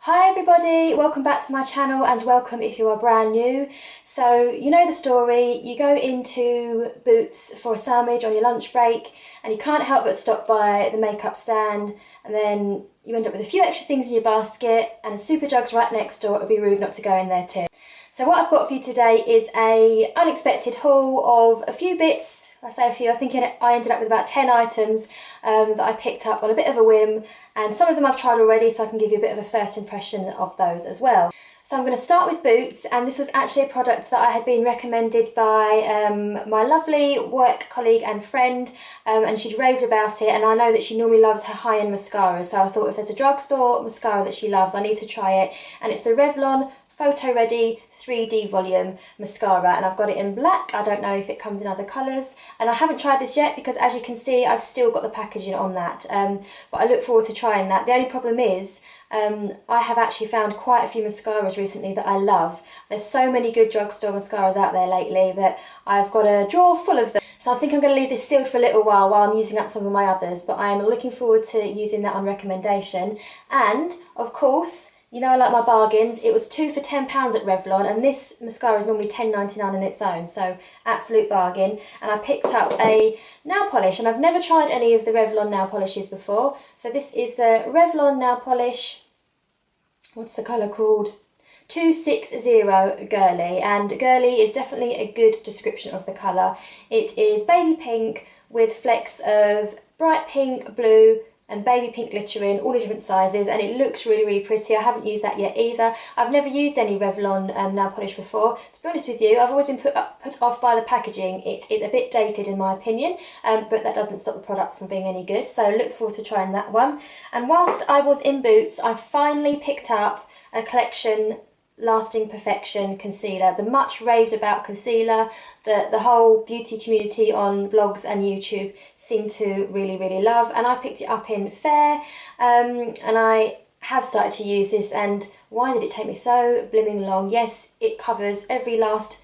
Hi everybody, welcome back to my channel and welcome if you are brand new. So you know the story, you go into Boots for a sandwich on your lunch break and you can't help but stop by the makeup stand and then you end up with a few extra things in your basket and a Superdug's right next door. It would be rude not to go in there too. So what I've got for you today is a unexpected haul of a few bits. I say a few, I think I ended up with about 10 items that I picked up on a bit of a whim, and some of them I've tried already, so I can give you a bit of a first impression of those as well. So I'm going to start with Boots, and this was actually a product that I had been recommended by my lovely work colleague and friend, and she'd raved about it, and I know that she normally loves her high-end mascara, so I thought if there's a drugstore mascara that she loves, I need to try it, and it's the Revlon Photo Ready 3D Volume Mascara, and I've got it in black. I don't know if it comes in other colours, and I haven't tried this yet because, as you can see, I've still got the packaging on that, but I look forward to trying that. The only problem is I have actually found quite a few mascaras recently that I love. There's so many good drugstore mascaras out there lately that I've got a drawer full of them, so I think I'm going to leave this sealed for a little while I'm using up some of my others, but I'm looking forward to using that on recommendation. And of course, you know I like my bargains. It was 2 for £10 at Revlon, and this mascara is normally £10.99 on its own, so absolute bargain. And I picked up a nail polish, and I've never tried any of the Revlon nail polishes before. So this is the Revlon nail polish, what's the colour called? 260 Girly, and Girly is definitely a good description of the colour. It is baby pink with flecks of bright pink, blue, and baby pink glitter in all the different sizes, and it looks really pretty. I haven't used that yet either. I've never used any Revlon nail polish before. To be honest with you, I've always been put off by the packaging. It is a bit dated in my opinion, but that doesn't stop the product from being any good, so look forward to trying that one. And whilst I was in Boots, I finally picked up a collection Lasting Perfection concealer, the much raved about concealer that the whole beauty community on blogs and YouTube seem to really love, and I picked it up in Fair, and I have started to use this, and why did it take me so blimming long? Yes, it covers every last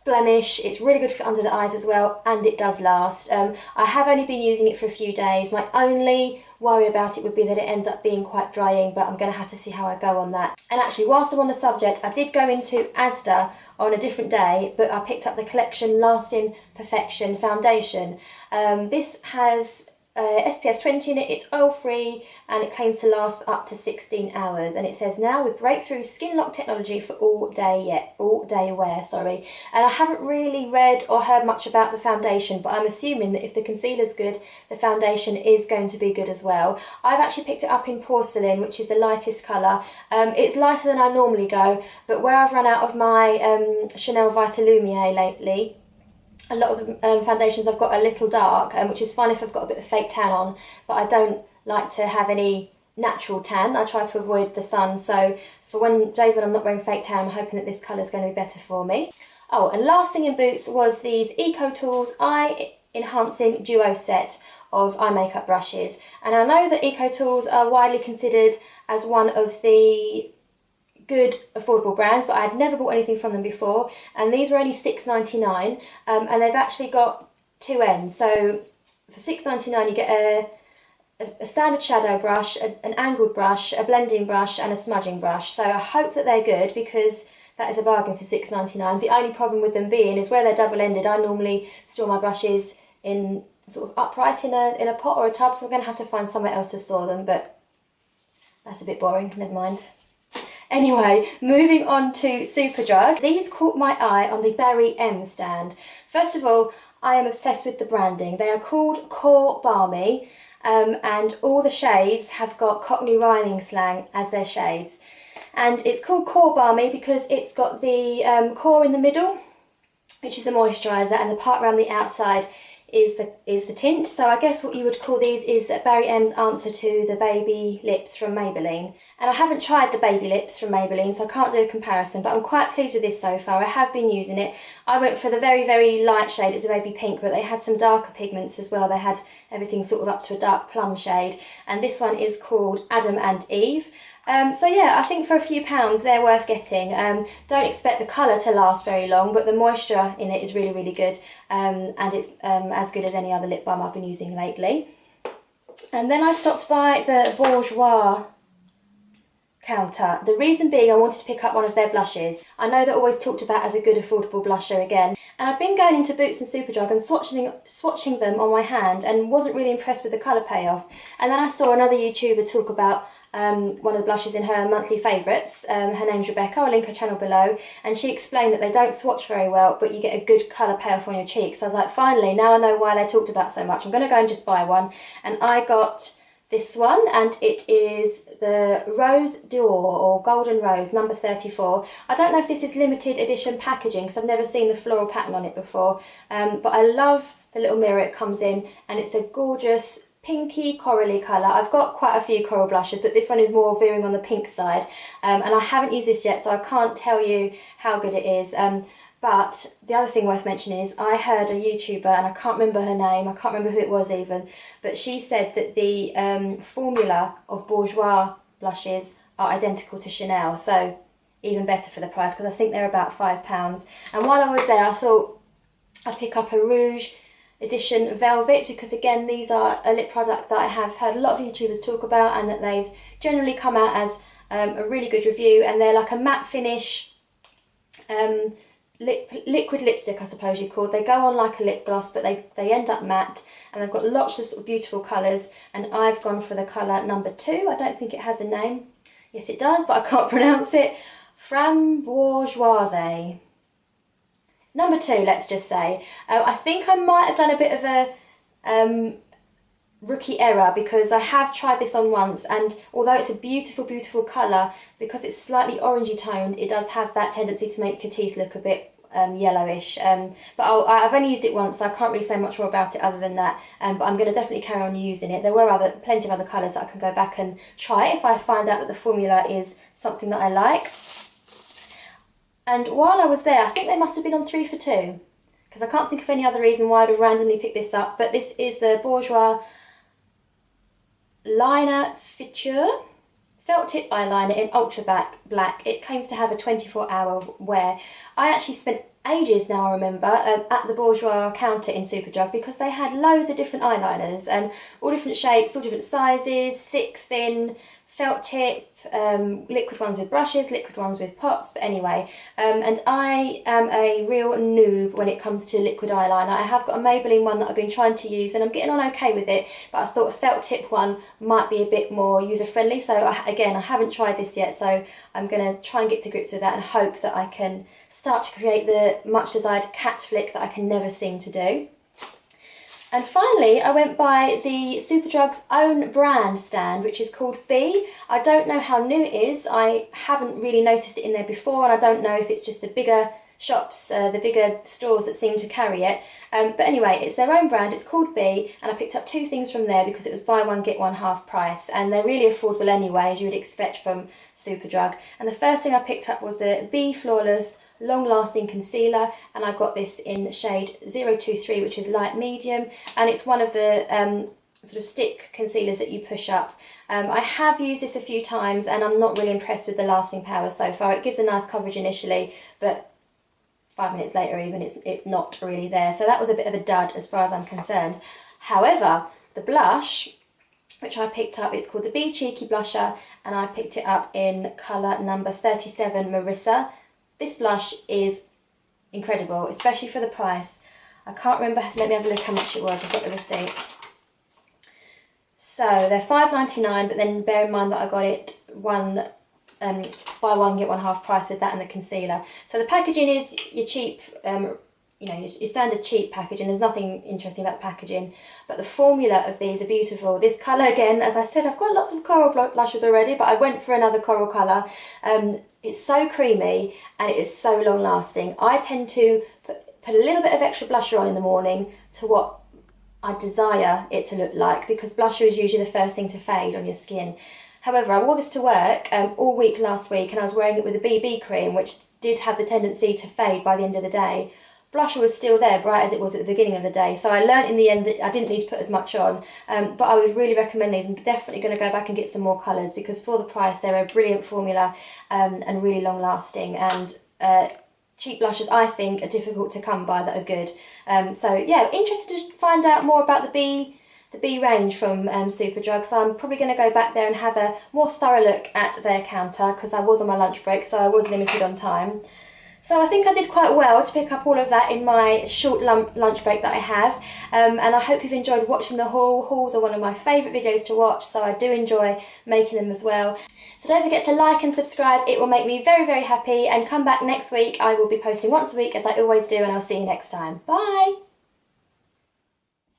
blemish. It's really good for under the eyes as well, and it does last. I have only been using it for a few days. My only worry about it would be that it ends up being quite drying, but I'm going to have to see how I go on that. And actually, whilst I'm on the subject, I did go into Asda on a different day, but I picked up the collection Lasting Perfection foundation. This has SPF 20 in it, it's oil free, and it claims to last for up to 16 hours, and it says now with breakthrough skin lock technology for all day wear, sorry. And I haven't really read or heard much about the foundation, but I'm assuming that if the concealer's good, the foundation is going to be good as well. I've actually picked it up in Porcelain, which is the lightest colour. It's lighter than I normally go, but where I've run out of my Chanel Vitalumiere lately, a lot of the foundations I've got a little dark, which is fine if I've got a bit of fake tan on, but I don't like to have any natural tan. I try to avoid the sun, so for days when I'm not wearing fake tan, I'm hoping that this colour is going to be better for me. Oh, and last thing in Boots was these Eco Tools Eye Enhancing Duo set of eye makeup brushes, and I know that Eco Tools are widely considered as one of the good affordable brands, but I had never bought anything from them before, and these were only $6.99, and they've actually got two ends. So for $6.99 you get a standard shadow brush, an angled brush, a blending brush, and a smudging brush. So I hope that they're good, because that is a bargain for $6.99. The only problem with them being is where they're double-ended, I normally store my brushes in sort of upright in a pot or a tub, so I'm going to have to find somewhere else to store them, but that's a bit boring, never mind. Anyway, moving on to Superdug. These caught my eye on the Berry M stand. First of all, I am obsessed with the branding. They are called Core Balmy, and all the shades have got Cockney rhyming slang as their shades. And it's called Core Balmy because it's got the core in the middle, which is the moisturiser, and the part around the outside is the tint. So I guess what you would call these is Berry M's answer to the baby lips from Maybelline. And I haven't tried the baby lips from Maybelline, so I can't do a comparison, but I'm quite pleased with this so far. I have been using it. I went for the very light shade. It's a baby pink, but they had some darker pigments as well. They had everything sort of up to a dark plum shade, and this one is called Adam and Eve. So yeah, I think for a few pounds they're worth getting. Don't expect the colour to last very long, but the moisture in it is really good, and it's as good as any other lip balm I've been using lately. And then I stopped by the Bourjois counter. The reason being I wanted to pick up one of their blushes. I know they're always talked about as a good affordable blusher again. And I've been going into Boots and Superdug and swatching them on my hand and wasn't really impressed with the colour payoff. And then I saw another YouTuber talk about one of the blushes in her monthly favourites. Her name's Rebekka, I'll link her channel below, and she explained that they don't swatch very well but you get a good colour payoff on your cheeks. So I was like, finally, now I know why they talked about so much. I'm going to go and just buy one. And I got this one, and it is the Rose d'Or, or Golden Rose, number 34. I don't know if this is limited edition packaging because I've never seen the floral pattern on it before, but I love the little mirror it comes in, and it's a gorgeous pinky corally colour. I've got quite a few coral blushes, but this one is more veering on the pink side, and I haven't used this yet, so I can't tell you how good it is. But the other thing worth mentioning is I heard a YouTuber, and I can't remember her name, I can't remember who it was even, but she said that the formula of Bourjois blushes are identical to Chanel, so even better for the price because I think they're about £5. And while I was there I thought I'd pick up a Rouge Edition Velvet because again these are a lip product that I have heard a lot of YouTubers talk about and that they've generally come out as a really good review, and they're like a matte finish liquid lipstick, I suppose you call. They go on like a lip gloss, but they end up matte, and they've got lots of sort of beautiful colours, and I've gone for the colour number 2. I don't think it has a name. Yes, it does, but I can't pronounce it. Framboise. Number 2, let's just say. I think I might have done a bit of a rookie error because I have tried this on once, and although it's a beautiful, beautiful colour, because it's slightly orangey toned, it does have that tendency to make your teeth look a bit yellowish. But I've only used it once, so I can't really say much more about it other than that. But I'm going to definitely carry on using it. There were plenty of other colours that I can go back and try if I find out that the formula is something that I like. And while I was there, I think they must have been on 3 for 2, because I can't think of any other reason why I'd have randomly picked this up. But this is the Bourjois Liner Fixture felt tip eyeliner in ultra black. It claims to have a 24-hour wear. I actually spent ages now, I remember, at the Bourjois counter in Superdug because they had loads of different eyeliners, all different shapes, all different sizes, thick, thin, felt tip, liquid ones with brushes, liquid ones with pots, but anyway, and I am a real noob when it comes to liquid eyeliner. I have got a Maybelline one that I've been trying to use and I'm getting on okay with it, but I thought a felt tip one might be a bit more user friendly, so again, I haven't tried this yet, so I'm going to try and get to grips with that and hope that I can start to create the much desired cat flick that I can never seem to do. And finally, I went by the Superdug's own brand stand, which is called B. I don't know how new it is. I haven't really noticed it in there before, and I don't know if it's just the bigger shops, the bigger stores that seem to carry it. But anyway, it's their own brand, it's called B, and I picked up 2 things from there because it was buy one, get one half price, and they're really affordable anyway, as you would expect from Superdug. And the first thing I picked up was the B Flawless long-lasting concealer, and I got this in shade 023, which is light medium, and it's one of the sort of stick concealers that you push up. I have used this a few times and I'm not really impressed with the lasting power so far. It gives a nice coverage initially, but 5 minutes later even it's not really there, so that was a bit of a dud as far as I'm concerned. However, the blush which I picked up, it's called the Be Cheeky Blusher, and I picked it up in colour number 37 Marissa. This blush is incredible, especially for the price. I can't remember, let me have a look how much it was, I've got the receipt. So they're £5.99, but then bear in mind that I got it buy one get one half price with that and the concealer. So the packaging is your cheap, you know, your standard cheap packaging. There's nothing interesting about the packaging, but the formula of these are beautiful. This colour again, as I said, I've got lots of coral blushes already, but I went for another coral colour. It's so creamy and it is so long lasting. I tend to put a little bit of extra blusher on in the morning to what I desire it to look like, because blusher is usually the first thing to fade on your skin. However, I wore this to work all week last week, and I was wearing it with a BB cream, which did have the tendency to fade by the end of the day. Blusher was still there, bright as it was at the beginning of the day, so I learnt in the end that I didn't need to put as much on, but I would really recommend these. I'm definitely going to go back and get some more colours, because for the price they're a brilliant formula and really long lasting, and cheap blushes I think are difficult to come by that are good. So yeah, interested to find out more about the B the B range from Superdug, so I'm probably going to go back there and have a more thorough look at their counter because I was on my lunch break, so I was limited on time. So I think I did quite well to pick up all of that in my short lunch break that I have, and I hope you've enjoyed watching the haul. Hauls are one of my favourite videos to watch, so I do enjoy making them as well. So don't forget to like and subscribe, it will make me very, very happy, and come back next week. I will be posting once a week as I always do, and I'll see you next time. Bye!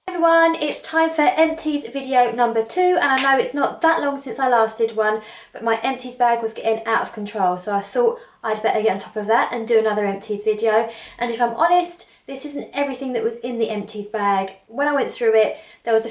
Everyone, it's time for empties video number 2, and I know it's not that long since I last did one, but my empties bag was getting out of control, so I thought I'd better get on top of that and do another empties video. And if I'm honest, this isn't everything that was in the empties bag. When I went through it, there was a